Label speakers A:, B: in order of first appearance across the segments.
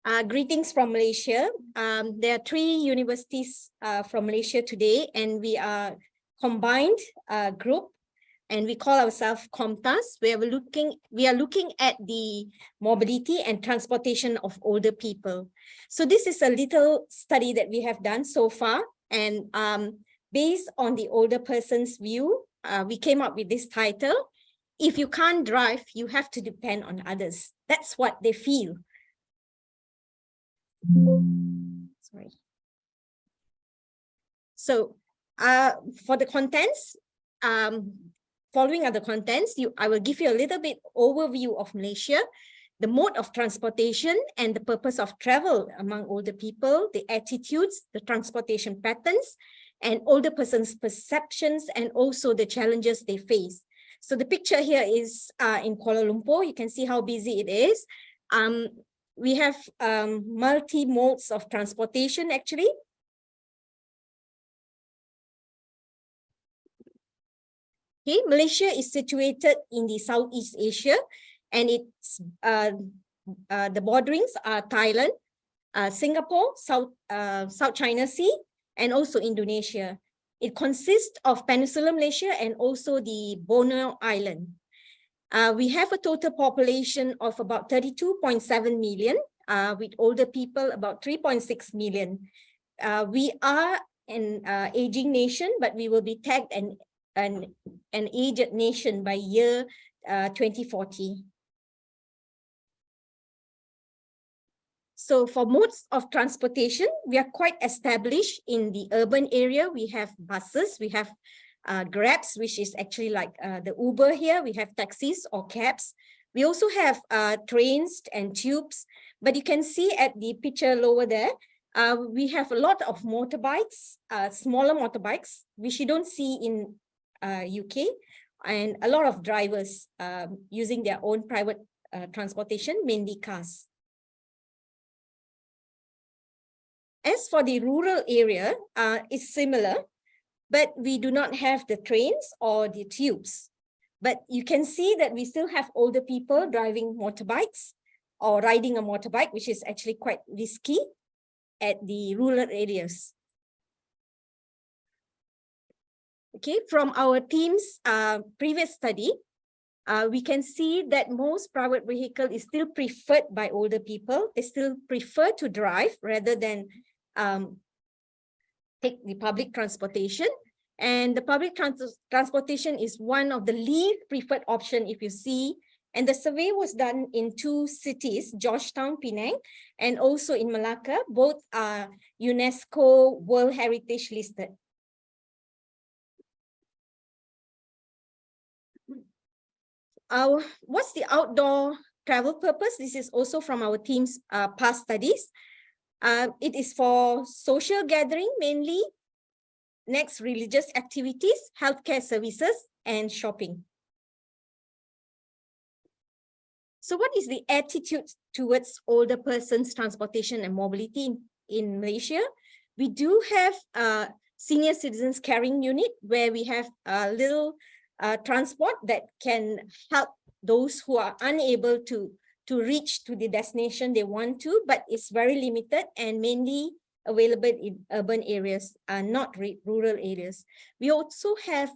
A: Greetings from Malaysia. There are 3 universities from Malaysia today, and we are combined group, and we call ourselves COMTAS. We are looking at the mobility and transportation of older people. So this is a little study that we have done so far, and based on the older person's view, we came up with this title: If you can't drive, you have to depend on others. That's what they feel. Sorry. So for the contents, following are the contents, I will give you a little bit overview of Malaysia, the mode of transportation and the purpose of travel among older people, the attitudes, the transportation patterns, and older persons' perceptions, and also the challenges they face. So the picture here is in Kuala Lumpur. You can see how busy it is. We have multi modes of transportation actually. Okay, Malaysia is situated in the Southeast Asia, and it's the borderings are Thailand, Singapore, South China Sea, and also Indonesia. It consists of Peninsular Malaysia and also the Borneo Island. We have a total population of about 32.7 million, with older people about 3.6 million. We are an aging nation, but we will be tagged an aged nation by year 2040. So for modes of transportation, we are quite established in the urban area. We have buses, we have Grabs, which is actually like the Uber here. We have taxis or cabs. We also have trains and tubes, but you can see at the picture lower there, we have a lot of motorbikes, smaller motorbikes, which you don't see in UK, and a lot of drivers using their own private transportation, mainly cars. As for the rural area, it's similar, but we do not have the trains or the tubes. But you can see that we still have older people driving motorbikes or riding a motorbike, which is actually quite risky at the rural areas. Okay, from our team's previous study, we can see that most private vehicle is still preferred by older people. They still prefer to drive rather than take the public transportation, and the public transportation is one of the least preferred option if you see. And the survey was done in 2 cities, Georgetown, Penang, and also in Malacca. Both are UNESCO World Heritage listed. What's the outdoor travel purpose? This is also from our team's past studies. It is for social gathering mainly, next religious activities, healthcare services, and shopping. So what is the attitude towards older persons' transportation and mobility in Malaysia? We do have senior citizens carrying unit where we have a little transport that can help those who are unable to reach to the destination they want to, but it's very limited and mainly available in urban areas, not rural areas. We also have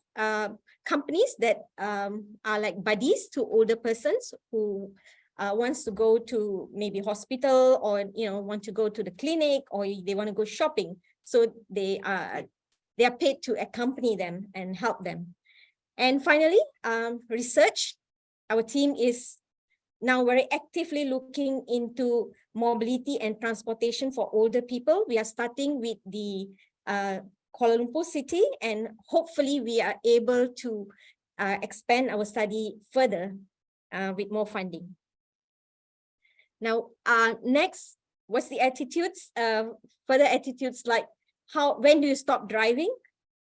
A: companies that are like buddies to older persons who wants to go to maybe hospital, or want to go to the clinic, or they want to go shopping. So they are paid to accompany them and help them. And finally, research. Our team is now very actively looking into mobility and transportation for older people. We are starting with the Kuala Lumpur city, and hopefully we are able to expand our study further with more funding. Now, next, what's the attitudes? Further attitudes like when do you stop driving?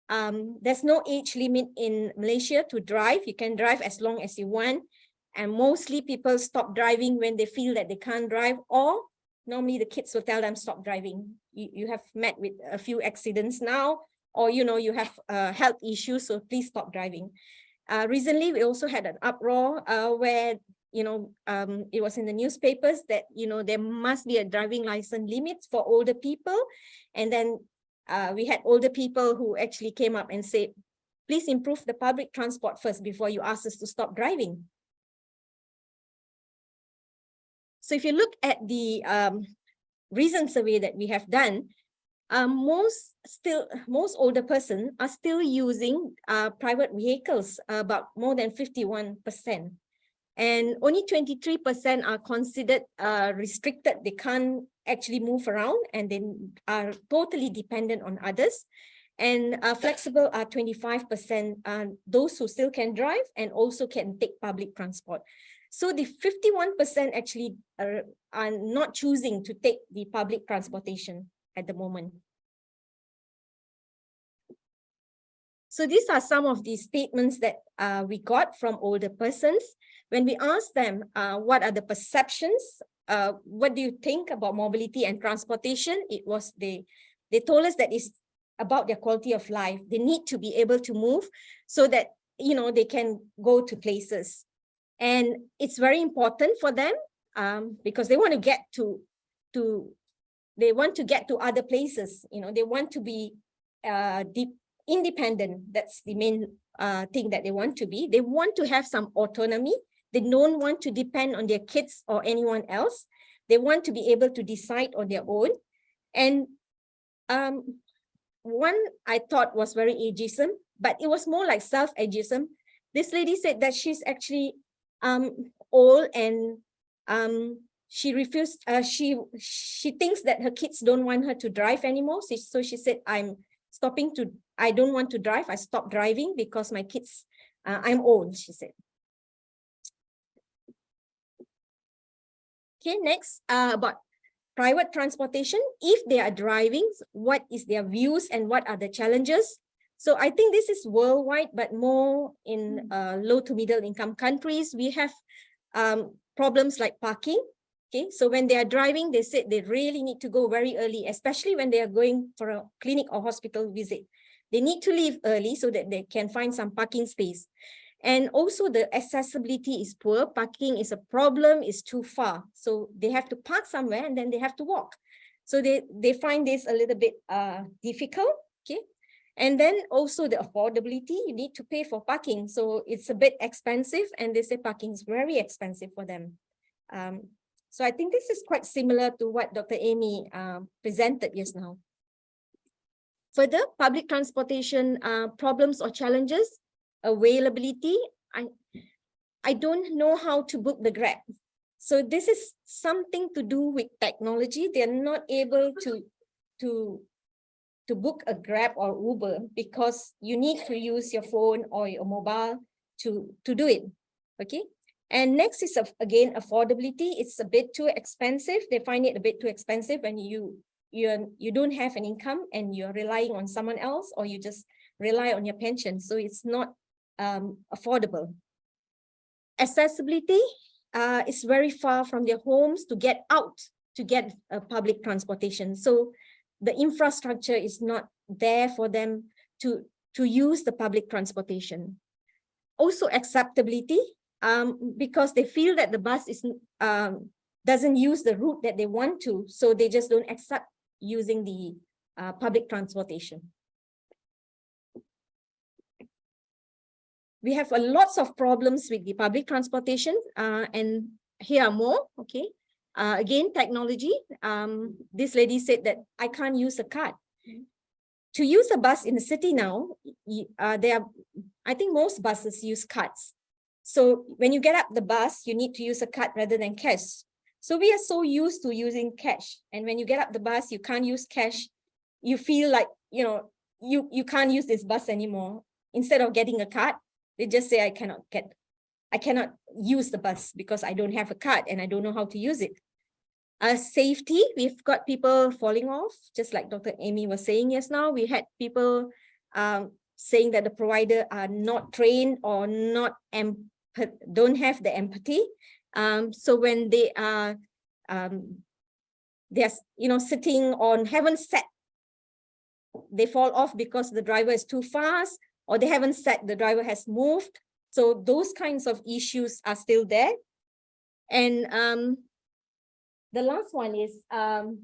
A: There's no age limit in Malaysia to drive. You can drive as long as you want. And mostly people stop driving when they feel that they can't drive, or normally the kids will tell them stop driving. You have met with a few accidents now, or you have health issues, so please stop driving. Recently, we also had an uproar where it was in the newspapers that, there must be a driving license limit for older people. And then we had older people who actually came up and said, please improve the public transport first before you ask us to stop driving. So if you look at the recent survey that we have done, most older persons are still using private vehicles, about more than 51%. And only 23% are considered restricted. They can't actually move around and they are totally dependent on others. And flexible are 25%, those who still can drive and also can take public transport. So the 51% actually are not choosing to take the public transportation at the moment. So these are some of the statements that we got from older persons. When we asked them, what are the perceptions? What do you think about mobility and transportation? It was they told us that it's about their quality of life. They need to be able to move so that, they can go to places. And it's very important for them because they want to get to other places. They want to be independent. That's the main thing that they want to be. They want to have some autonomy. They don't want to depend on their kids or anyone else. They want to be able to decide on their own. And one I thought was very ageism, but it was more like self-ageism. This lady said that she's actually old and she refused, she thinks that her kids don't want her to drive anymore. So she said, I don't want to drive. I stopped driving because my kids, I'm old, she said. Okay, next, about private transportation. If they are driving, what is their views and what are the challenges? So I think this is worldwide, but more in low to middle income countries. We have problems like parking. Okay, so when they are driving, they said they really need to go very early, especially when they are going for a clinic or hospital visit. They need to leave early so that they can find some parking space. And also the accessibility is poor. Parking is a problem, it's too far. So they have to park somewhere and then they have to walk. So they find this a little bit difficult, okay? And then also the affordability, you need to pay for parking. So it's a bit expensive and they say parking is very expensive for them. So I think this is quite similar to what Dr. Amy presented just now. Further, public transportation problems or challenges, availability. I don't know how to book the Grab. So this is something to do with technology. They're not able to book a Grab or Uber because you need to use your phone or your mobile to do it. Okay. And next is again affordability. It's a bit too expensive. They find it a bit too expensive when you don't have an income and you're relying on someone else, or you just rely on your pension. So it's not affordable. Accessibility is very far from their homes to get out to get public transportation. So the infrastructure is not there for them to use the public transportation. Also acceptability, because they feel that the bus doesn't use the route that they want to, so they just don't accept using the public transportation. We have lots of problems with the public transportation, and here are more, okay? Again, technology. This lady said that I can't use a card. To use a bus in the city now, I think most buses use cards. So when you get up the bus, you need to use a card rather than cash. So we are so used to using cash. And when you get up the bus, you can't use cash. You feel like, you can't use this bus anymore. Instead of getting a card, they just say, I cannot use the bus because I don't have a card and I don't know how to use it. Safety, we've got people falling off, just like Dr. Amy was saying just now. We had people saying that the provider are not trained or don't have the empathy. So when they are sitting on, haven't sat, they fall off because the driver is too fast, or they haven't sat, the driver has moved. So those kinds of issues are still there. And the last one is, no,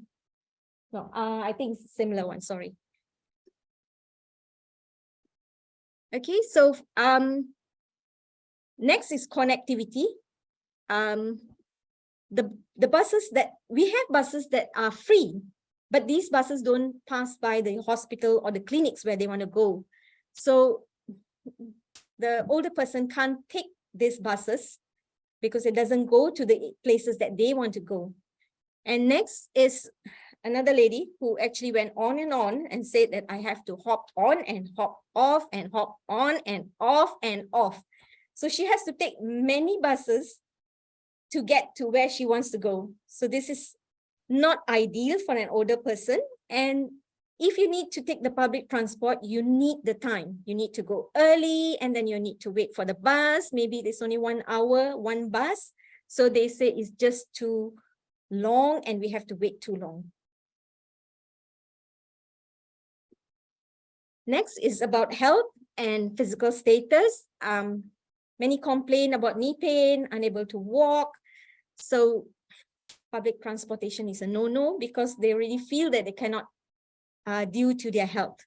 A: I think it's a similar one, sorry. Okay, so next is connectivity. The buses that, we have buses that are free, but these buses don't pass by the hospital or the clinics where they want to go. So the older person can't take these buses because it doesn't go to the places that they want to go. And next is another lady who actually went on and said that I have to hop on and hop off and hop on and off and off. So she has to take many buses to get to where she wants to go. So this is not ideal for an older person. And if you need to take the public transport, you need the time. You need to go early, and then you need to wait for the bus. Maybe there's only 1 hour, one bus. So they say it's just too long and we have to wait too long. Next is about health and physical status. Many complain about knee pain, unable to walk. So public transportation is a no-no because they really feel that they cannot due to their health.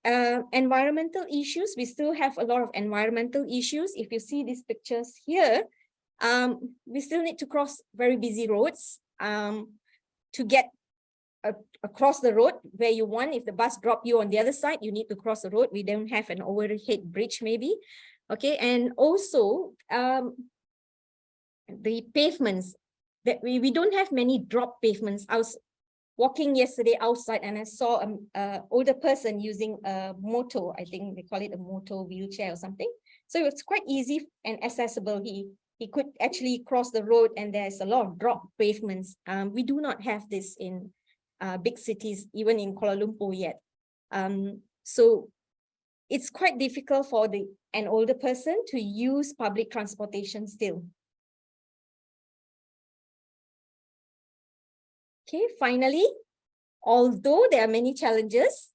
A: Environmental issues, we still have a lot of environmental issues. If you see these pictures here, we still need to cross very busy roads to get across the road where you want. If the bus drop you on the other side, you need to cross the road. We don't have an overhead bridge maybe. Okay, and also the pavements, that we don't have many drop pavements. I was walking yesterday outside and I saw an older person using a moto. I think they call it a moto wheelchair or something. So it's quite easy and accessible. He could actually cross the road, and there's a lot of drop pavements. We do not have this in big cities, even in Kuala Lumpur yet. So it's quite difficult for an older person to use public transportation still. Okay, finally, although there are many challenges,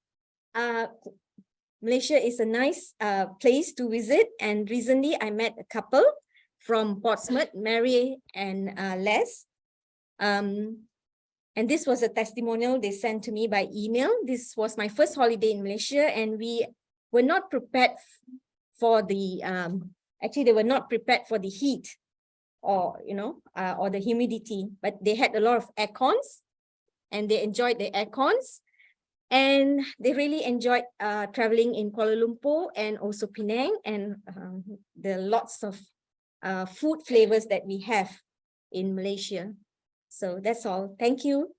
A: Malaysia is a nice place to visit. And recently I met a couple from Portsmouth, Mary and Les. And this was a testimonial they sent to me by email. This was my first holiday in Malaysia, and we were not prepared for the, actually they were not prepared for the heat or, or the humidity, but they had a lot of aircons and they enjoyed the aircons, and they really enjoyed traveling in Kuala Lumpur and also Penang, and the lots of food flavors that we have in Malaysia. So that's all. Thank you.